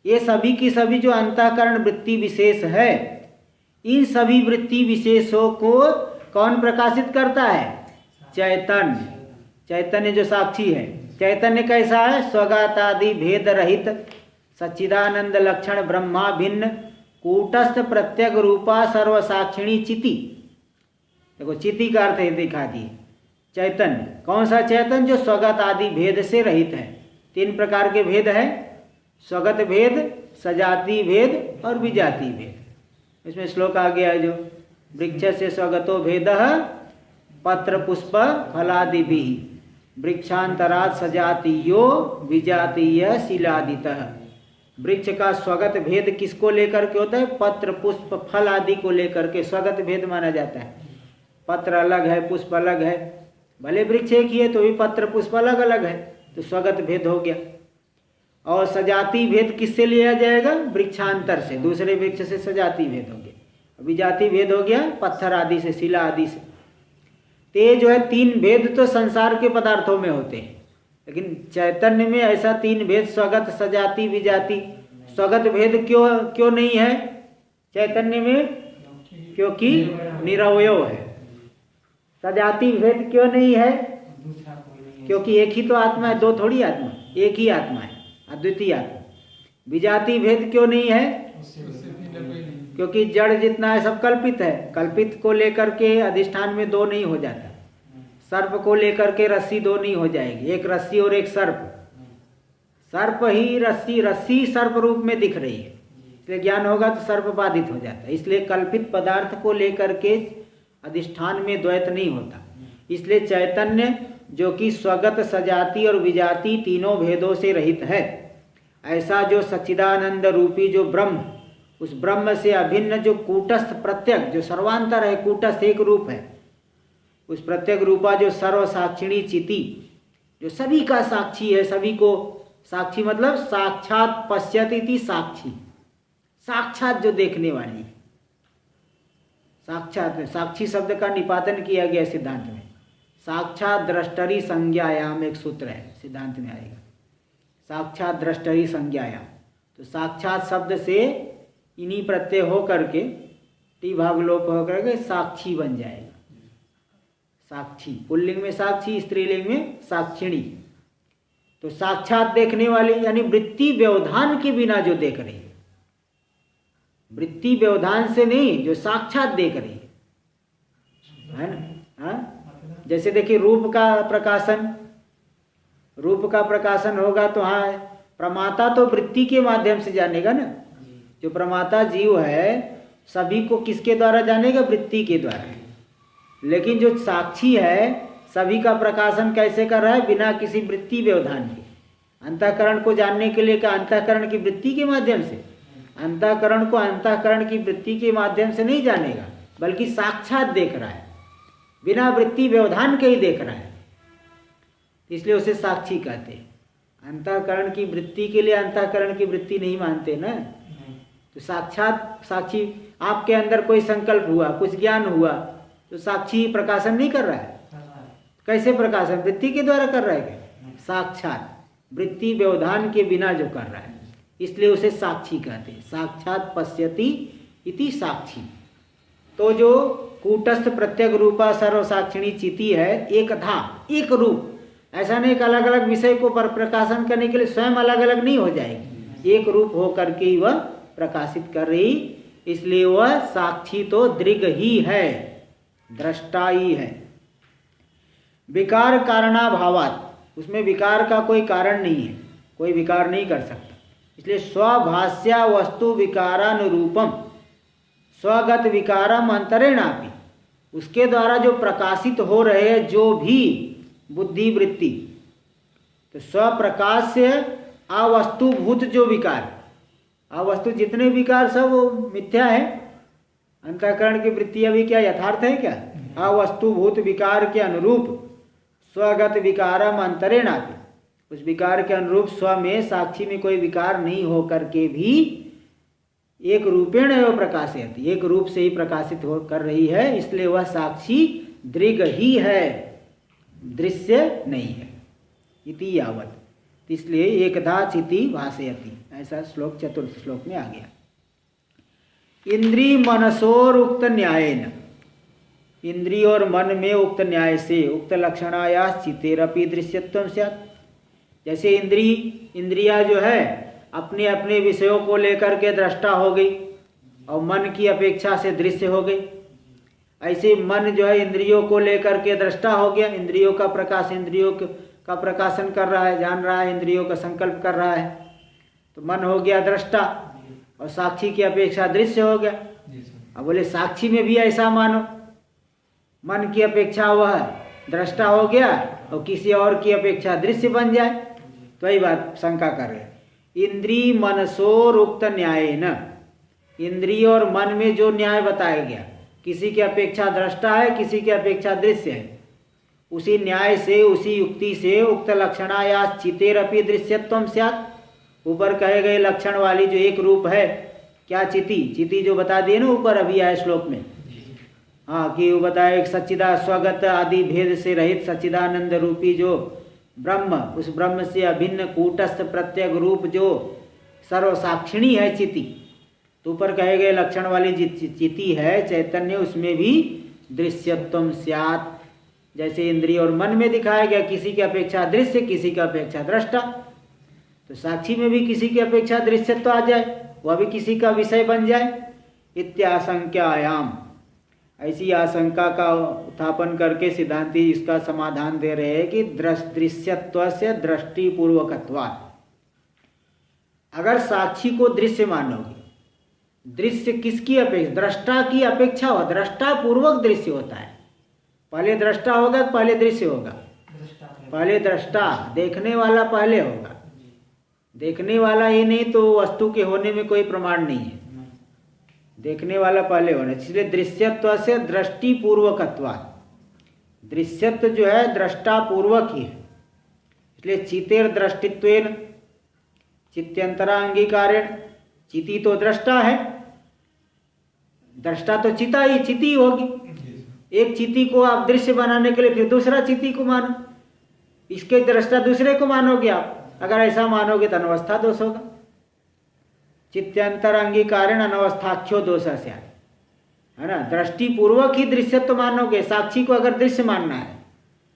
ये सभी की सभी जो अंतःकरण वृत्ति विशेष है, इन सभी वृत्ति विशेषों को कौन प्रकाशित करता है? चैतन्य। चैतन्य जो साक्षी है, चैतन्य कैसा है? स्वगत आदि भेद रहित सच्चिदानंद लक्षण ब्रह्मा भिन्न कूटस्थ प्रत्यग रूपा सर्वसाक्षिणी चिति। देखो चिति का अर्थ है दिखा दिए, चैतन्य। कौन सा चैतन्य? जो स्वगत आदि भेद से रहित है। 3 प्रकार के भेद है, स्वगत भेद, सजाति भेद और विजाति भेद। इसमें श्लोक आ गया है जो वृक्ष से स्वगतो भेद पत्र पुष्प फलादि भी वृक्षांतरात सजातीयो विजातीय शिलादितः। वृक्ष का स्वगत भेद किसको लेकर के होता है? पत्र पुष्प फल आदि को लेकर के स्वगत भेद माना जाता है। पत्र अलग है, पुष्प अलग है, भले वृक्ष एक ही है तो भी पत्र पुष्प अलग अलग है, तो स्वगत भेद हो गया। और सजाति भेद किससे लिया जाएगा? वृक्षांतर से, दूसरे वृक्ष से सजाति भेद हो गया। विजाति भेद हो गया पत्थर आदि से, शिला आदि से। तो ये जो है 3 भेद तो संसार के पदार्थों में होते हैं, लेकिन चैतन्य में ऐसा 3 भेद, स्वगत सजाति विजाति। स्वगत भेद क्यों नहीं है चैतन्य में? क्योंकि निरवयव है। सजाति भेद क्यों नहीं है? क्योंकि एक ही तो आत्मा है, 2 थोड़ी आत्मा, एक ही आत्मा है, अद्वितीय आत्मा। विजाति भेद क्यों नहीं है? क्योंकि जड़ जितना है सब कल्पित है, कल्पित को लेकर के अधिष्ठान में 2 नहीं हो जाता। सर्प को लेकर के रस्सी 2 नहीं हो जाएगी, एक रस्सी और एक सर्प। सर्प ही रस्सी, रस्सी सर्प रूप में दिख रही है, इसलिए ज्ञान होगा तो सर्प बाधित हो जाता है। इसलिए कल्पित पदार्थ को लेकर के अधिष्ठान में द्वैत नहीं होता। इसलिए चैतन्य जो कि स्वगत सजाति और विजाति तीनों भेदों से रहित है, ऐसा जो सच्चिदानंद रूपी जो ब्रह्म, उस ब्रह्म से अभिन्न जो कूटस्थ प्रत्यक, जो सर्वांतर है, कूटस्थ एक रूप है, उस प्रत्यक रूपा जो सर्व साक्षिणी चिति, जो सभी का साक्षी है, सभी को साक्षी मतलब साक्षात पश्यति साक्षी, साक्षात जो देखने वाली है। साक्षात, साक्षी शब्द का निपातन किया गया सिद्धांत में। साक्षात द्रष्टरी संज्ञायाम एक सूत्र है, सिद्धांत में आएगा, साक्षात द्रष्टरी संज्ञायाम। तो साक्षात शब्द से इन्हीं प्रत्यय हो करके टी भाग लोप होकर के साक्षी बन जाएगा। साक्षी, पुल्लिंग में साक्षी, स्त्रीलिंग में साक्षिणी। तो साक्षात देखने वाली यानी वृत्ति व्यवधान के बिना जो देख रही है, वृत्ति व्यवधान से नहीं, जो साक्षात देख रही है ना। हाँ, जैसे देखिए रूप का प्रकाशन, रूप का प्रकाशन होगा तो हाँ प्रमाता तो वृत्ति के माध्यम से जानेगा ना। जो प्रमाता जीव है सभी को किसके द्वारा जानेगा? वृत्ति के द्वारा। लेकिन जो साक्षी है सभी का प्रकाशन कैसे कर रहा है? बिना किसी वृत्ति व्यवधान के। अंतःकरण को जानने के लिए क्या? अंतःकरण की वृत्ति के माध्यम से। अंतःकरण को अंतःकरण की वृत्ति के माध्यम से नहीं जानेगा, बल्कि साक्षात देख रहा है, बिना वृत्ति व्यवधान के ही देख रहा है, इसलिए उसे साक्षी कहते हैं। अंतःकरण की वृत्ति के लिए अंतःकरण की वृत्ति नहीं मानते ना। तो साक्षात साक्षी, आपके अंदर कोई संकल्प हुआ, कुछ ज्ञान हुआ, तो साक्षी प्रकाशन नहीं कर रहा है। कैसे प्रकाशन? वृत्ति के द्वारा कर रहा है क्या? साक्षात, वृत्ति व्यवधान के बिना जो कर रहा है, इसलिए उसे साक्षी कहते हैं। साक्षात पश्यति इति साक्षी। तो जो कूटस्थ प्रत्यग रूपा सर्वसाक्षिणी चिति है, एक था, एक रूप, ऐसा नहीं कि अलग अलग विषय को पर प्रकाशन करने के लिए स्वयं अलग अलग नहीं हो जाएगी, एक रूप हो करके ही वह प्रकाशित कर रही, इसलिए वह साक्षी तो दृग ही है, दृष्टा ही है। विकार कारणाभावात, उसमें विकार का कोई कारण नहीं है, कोई विकार नहीं कर सकता, इसलिए स्वभाष्या वस्तु विकारानुरूपम स्वगत विकारम अंतरेणापि, उसके द्वारा जो प्रकाशित हो रहे हैं जो भी बुद्धि वृत्ति, तो स्वप्रकाश से अवस्तुभूत जो विकार, अवस्तु जितने विकार सब वो मिथ्या है, अंतःकरण की वृत्तियां भी क्या यथार्थ है क्या? अवस्तुभूत विकार के अनुरूप स्वगत विकारम अंतरेणापि, उस विकार के अनुरूप स्व में साक्षी में कोई विकार नहीं हो करके भी एक रूपेण एवं प्रकाशित, एक रूप से ही प्रकाशित हो कर रही है, इसलिए वह साक्षी दृग ही है, दृश्य नहीं है। इति यावत, इसलिए एकधा चिति भासयति, ऐसा श्लोक चतुर्थ श्लोक में आ गया। इंद्रिय मनसोर उक्त न्यायेन, इंद्रिय और मन में उक्त न्याय से उक्त लक्षणाया चितेरपि दृश्यत्वम स्यात्, जैसे इंद्रिया जो है अपने अपने विषयों को लेकर के दृष्टा हो गई और मन की अपेक्षा से दृश्य हो गई, ऐसे मन जो है इंद्रियों को लेकर के दृष्टा हो गया, इंद्रियों का प्रकाश, इंद्रियों का प्रकाशन कर रहा है, जान रहा है, इंद्रियों का संकल्प कर रहा है, तो मन हो गया दृष्टा और साक्षी की अपेक्षा दृश्य हो गया। अब बोले साक्षी में भी ऐसा मानो, मन की अपेक्षा वह दृष्टा हो गया और किसी और की अपेक्षा दृश्य बन जाए, तो वही बात शंका कर रहे हैं। इंद्रिय मनसोर उक्त न्यायेन, इंद्रिय और मन में जो न्याय बताया गया, किसी की अपेक्षा दृष्टा है, किसी की अपेक्षा दृश्य है, उसी न्याय से, उसी युक्ति से उक्त लक्षणाया चितेरपि दृश्यत्वम स्यात्, ऊपर कहे गए लक्षण वाली जो एक रूप है, क्या चिति जो बता दिए ना ऊपर अभी आए श्लोक में, हाँ, कि वो बताया एक सच्चिदा स्वगत आदि भेद से रहित सच्चिदानंद रूपी जो ब्रह्म, उस ब्रह्म से अभिन्न कूटस्थ प्रत्यग रूप जो सर्वसाक्षिणी है चिति, तो ऊपर कहे गए लक्षण वाली चिति है चैतन्य, उसमें भी दृश्यत्वम स्यात्, जैसे इंद्रिय और मन में दिखाया गया, किसी की अपेक्षा दृश्य, किसी की अपेक्षा दृष्टा, तो साक्षी में भी किसी की अपेक्षा दृश्यत्व आ जाए, वह भी किसी का विषय बन जाए। इत्याशंक्यायाम, ऐसी आशंका का उत्थापन करके सिद्धांती इसका समाधान दे रहे हैं कि दृश्यत्व से दृष्टिपूर्वकत्वात्, अगर साक्षी को दृश्य मानोगे, दृश्य किसकी अपेक्षा? दृष्टा की अपेक्षा हो, दृष्टा पूर्वक दृश्य होता है, पहले दृष्टा होगा पहले दृश्य होगा, पहले दृष्टा, देखने वाला पहले होगा, देखने वाला ही नहीं तो वस्तु के होने में कोई प्रमाण नहीं है, देखने वाला पहले होना, इसलिए दृश्यत्व से दृष्टिपूर्वकत्वात्, दृश्यत्व जो है दृष्टा पूर्वक ही है, इसलिए चितेर दृष्टित्वेन चित्यंतरा अंगीकारेण, चिति तो दृष्टा है, दृष्टा तो चिति होगी, एक चिति को आप दृश्य बनाने के लिए फिर दूसरा चिति को मानो, इसके दृष्टा दूसरे को मानोगे आप, अगर ऐसा मानोगे तो अनवस्था दोष होगा। चित्यांतर अंगीकारण अनवस्थाख्यो दोष से है ना, दृष्टिपूर्वक ही दृश्यत्व मानोगे, साक्षी को अगर दृश्य मानना है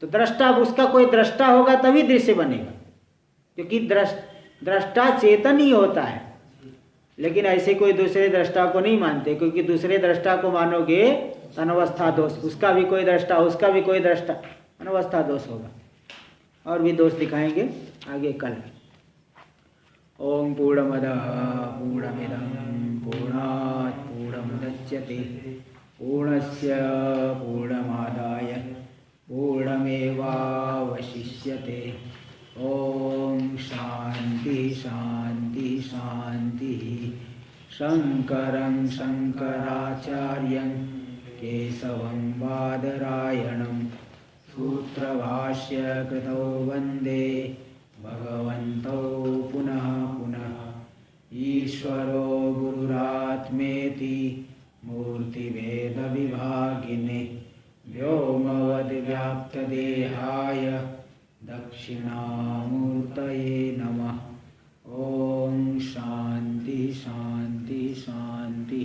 तो दृष्टा, उसका कोई दृष्टा होगा तभी दृश्य बनेगा, क्योंकि दृष्टा चेतन ही होता है, लेकिन ऐसे कोई दूसरे दृष्टा को नहीं मानते, क्योंकि दूसरे दृष्टा को मानोगे अनवस्था दोष, उसका भी कोई दृष्टा, उसका भी कोई दृष्टा, अनवस्था दोष होगा। और भी दोष दिखाएंगे आगे कल। ओम पूर्णमदः पूर्णमिदं पूर्णात् पूर्णमुदच्यते पूर्णस्य पूर्णमादाय पूर्णमेवावशिष्यते। ओम शांति शांति शांति। शंकरं शंकराचार्यं केशवं बादरायणं सूत्रभाष्य कृतौ वन्दे भगवन्तौ पुनः पुनः। ईश्वरो गुरुरात्मेति मूर्तिभेदविभागिने व्योमवद्व्याप्तदेहाय दक्षिणामूर्तये नमः। ओम शांति शांति शांति।